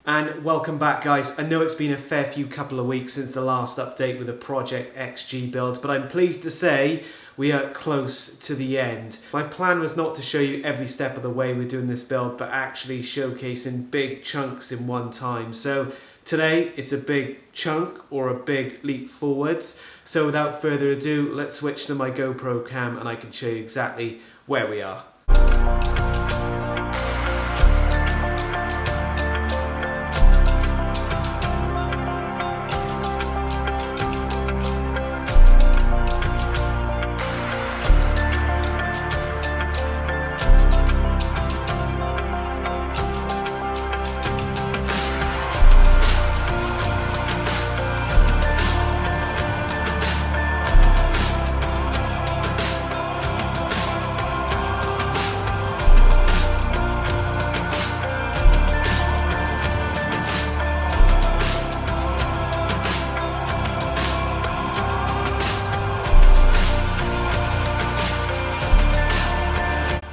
And welcome back, guys. I know it's been a fair few couple of weeks since the last update with the Project XG build, but I'm pleased to say we are close to the end. My plan was not to show you every step of the way we're doing this build, but actually showcasing big chunks in one time. So today it's a big chunk or a big leap forwards. So without further ado, let's switch to my GoPro cam and I can show you exactly where we are.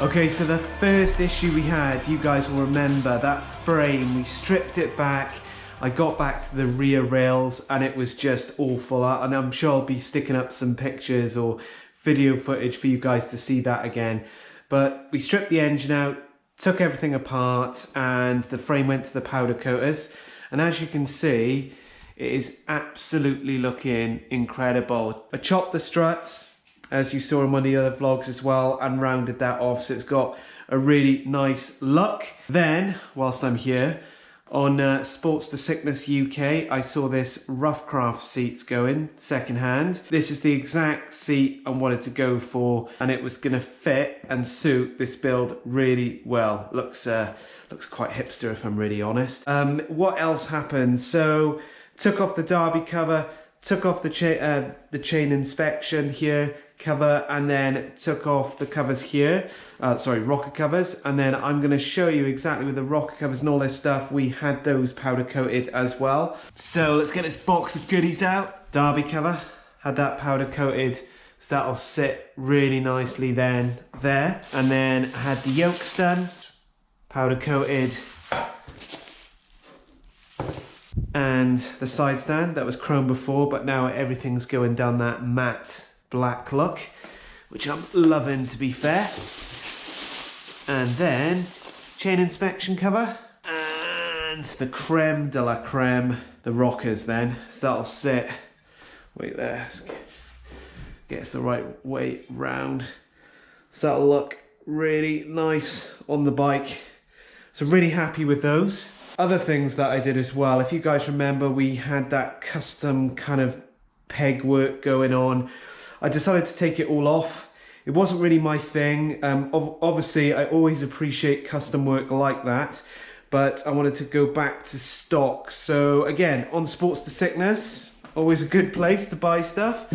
Okay, so the first issue we had, you guys will remember that frame, we stripped it back, I got back to the rear rails and it was just awful, and I'm sure I'll be sticking up some pictures or video footage for you guys to see that again. But we stripped the engine out, took everything apart, and the frame went to the powder coaters, and as you can see, it is absolutely looking incredible. I chopped the struts, as you saw in one of the other vlogs as well, and rounded that off, so it's got a really nice look. Then, whilst I'm here, on Sportster Sickness UK, I saw this Roughcraft seats going, second hand. This is the exact seat I wanted to go for, and it was gonna fit and suit this build really well. Looks quite hipster if I'm really honest. What else happened? So, took off the derby cover, took off the chain inspection here, cover, and then took off the covers here, rocker covers, and then I'm going to show you exactly with the rocker covers and all this stuff, we had those powder coated as well. So let's get this box of goodies out. Derby cover, had that powder coated, so that'll sit really nicely then there, and then had the yoke stand, powder coated, and the side stand that was chrome before, but now everything's going down that matte black look, which I'm loving, to be fair. And then chain inspection cover and the creme de la creme, the rockers then. So that'll sit, wait there, get us the right way round. So that'll look really nice on the bike. So really happy with those. Other things that I did as well, if you guys remember, we had that custom kind of peg work going on. I decided to take it all off. It wasn't really my thing. Obviously, I always appreciate custom work like that, but I wanted to go back to stock. So again, on Sportster Sickness, always a good place to buy stuff.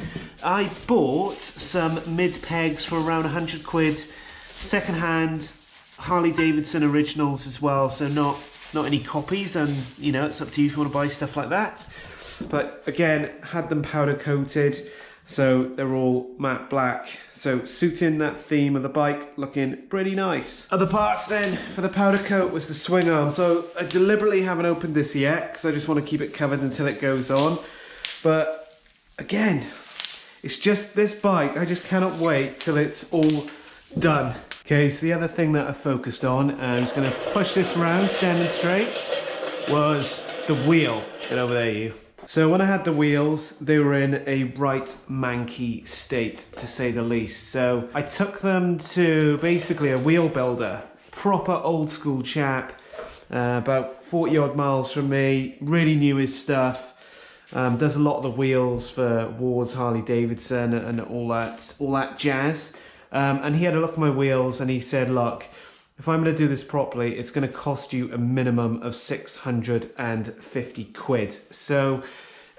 I bought some mid pegs for around 100 quid, secondhand Harley Davidson originals as well, so not any copies, and you know, it's up to you if you want to buy stuff like that. But again, had them powder coated, so they're all matte black, so suiting that theme of the bike, looking pretty nice. Other parts then for the powder coat was the swing arm. So I deliberately haven't opened this yet because I just want to keep it covered until it goes on. But again, it's just this bike, I just cannot wait till it's all done. Okay, so the other thing that I focused on, and I'm just going to push this around to demonstrate, was the wheel. Get over there, you. So when I had the wheels, they were in a right manky state, to say the least. So I took them to basically a wheel builder, proper old school chap, about 40 odd miles from me, really knew his stuff. Does a lot of the wheels for Ward's Harley Davidson and all that jazz. And he had a look at my wheels and he said, look, if I'm going to do this properly, it's going to cost you a minimum of 650 quid. So,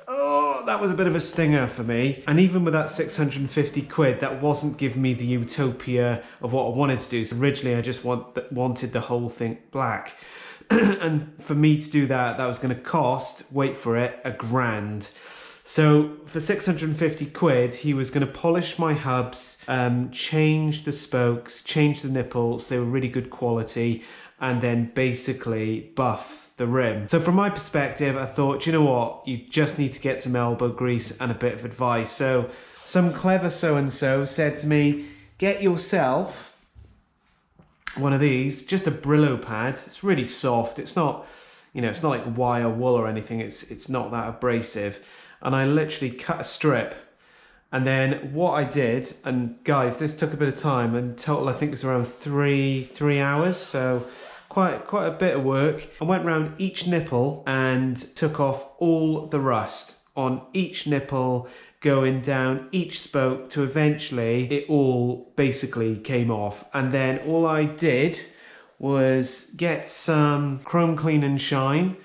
oh, that was a bit of a stinger for me. And even with that 650 quid, that wasn't giving me the utopia of what I wanted to do. So originally, I just wanted the whole thing black. And for me to do that, that was going to cost, wait for it, £1,000. So for 650 quid, he was going to polish my hubs, change the spokes, change the nipples. They were really good quality. and then basically buff the rim. So from my perspective, I thought, you know what, you just need to get some elbow grease and a bit of advice. So some clever so-and-so said to me, get yourself one of these, just a Brillo pad. It's really soft. It's not, you know, it's not like wire wool or anything. It's not that abrasive. And I literally cut a strip. And then what I did, and guys, this took a bit of time, and total I think it was around three hours, so quite a bit of work. I went around each nipple and took off all the rust on each nipple, going down each spoke to eventually it all basically came off. And then all I did was get some chrome clean and shine,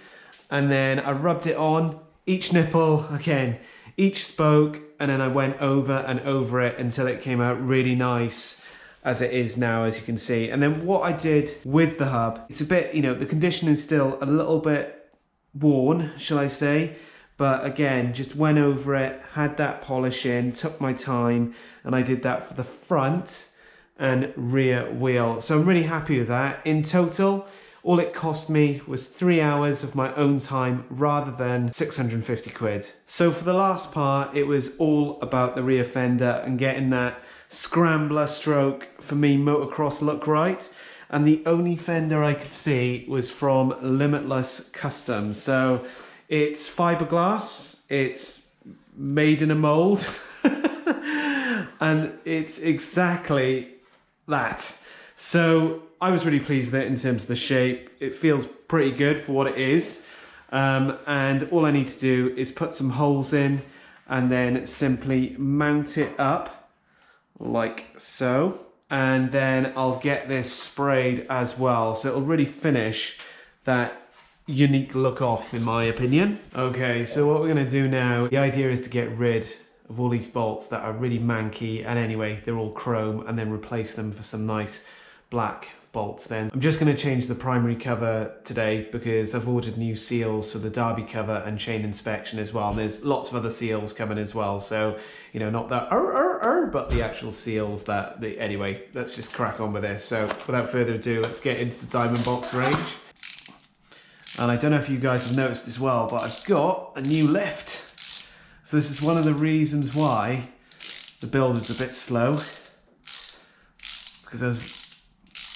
and then I rubbed it on each nipple again, each spoke, and then I went over and over it until it came out really nice as it is now, as you can see. And then what I did with the hub, it's a bit, you know, the condition is still a little bit worn, shall I say, but again, just went over it, had that polish in, took my time, and I did that for the front and rear wheel. So I'm really happy with that. In total, all it cost me was 3 hours of my own time rather than 650 quid. So for the last part, it was all about the rear fender and getting that scrambler stroke, for me, motocross look right. And the only fender I could see was from Limitless Custom. So it's fiberglass, it's made in a mold, and it's exactly that. So I was really pleased with it in terms of the shape. It feels pretty good for what it is. And all I need to do is put some holes in and then simply mount it up like so. And then I'll get this sprayed as well. So it'll really finish that unique look off, in my opinion. Okay, so what we're gonna do now, the idea is to get rid of all these bolts that are really manky, and anyway, they're all chrome, and then replace them for some nice black bolts then. I'm just going to change the primary cover today because I've ordered new seals, so the derby cover and chain inspection as well. And there's lots of other seals coming as well. So, you know, not that but the actual seals that anyway, let's just crack on with this. So without further ado, let's get into the Diamond Box range. And I don't know if you guys have noticed as well, but I've got a new lift. So this is one of the reasons why the build was a bit slow, because I was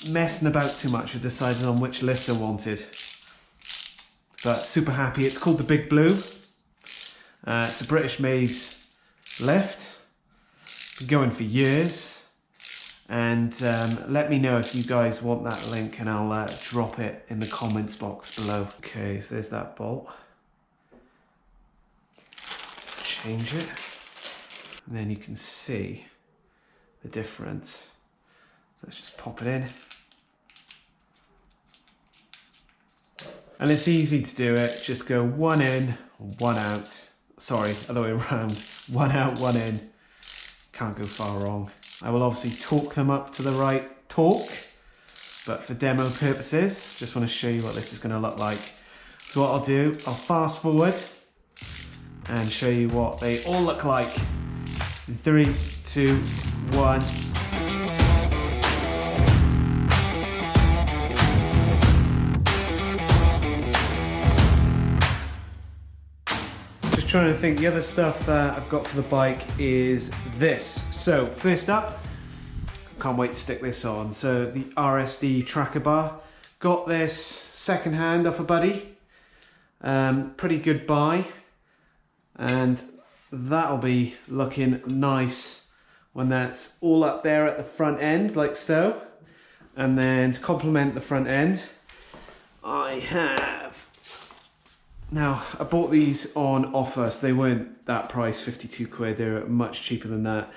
messing about too much with deciding on which lift I wanted. But super happy. It's called the Big Blue. It's a British made lift. Been going for years. And let me know if you guys want that link, and I'll drop it in the comments box below. Okay, so there's that bolt. Change it. And then you can see the difference. Let's just pop it in. And it's easy to do it. Just go one in, one out. Sorry, other way around. One out, one in. Can't go far wrong. I will obviously torque them up to the right torque, but for demo purposes, just want to show you what this is going to look like. So what I'll do, I'll fast forward and show you what they all look like. In 3, 2, 1. Trying to think, the other stuff that I've got for the bike is this. So first up, can't wait to stick this on. So the RSD tracker bar, got this second hand off a buddy. Pretty good buy, and that'll be looking nice when that's all up there at the front end like so. And then to complement the front end, I have, now I bought these on offer, so they weren't that price, 52 quid, they were much cheaper than that.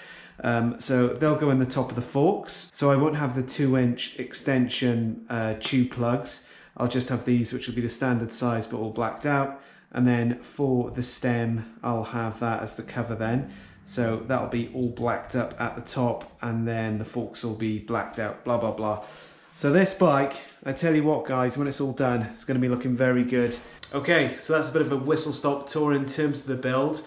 So they'll go in the top of the forks. So I won't have the 2-inch extension tube plugs. I'll just have these, which will be the standard size but all blacked out. And then for the stem, I'll have that as the cover then. So that'll be all blacked up at the top, and then the forks will be blacked out, blah, blah, blah. So this bike, I tell you what guys, when it's all done, it's going to be looking very good. Okay, so that's a bit of a whistle-stop tour in terms of the build.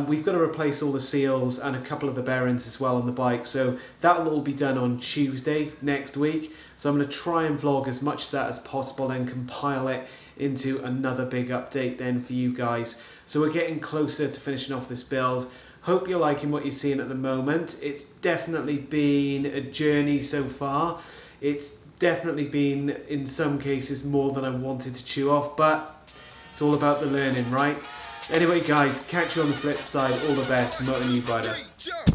We've got to replace all the seals and a couple of the bearings as well on the bike, so that will all be done on Tuesday next week. So I'm going to try and vlog as much of that as possible and compile it into another big update then for you guys. So we're getting closer to finishing off this build. Hope you're liking what you're seeing at the moment. It's definitely been a journey so far. It's definitely been, in some cases, more than I wanted to chew off, but it's all about the learning, right? Anyway guys, catch you on the flip side. All the best, Motonewbrider.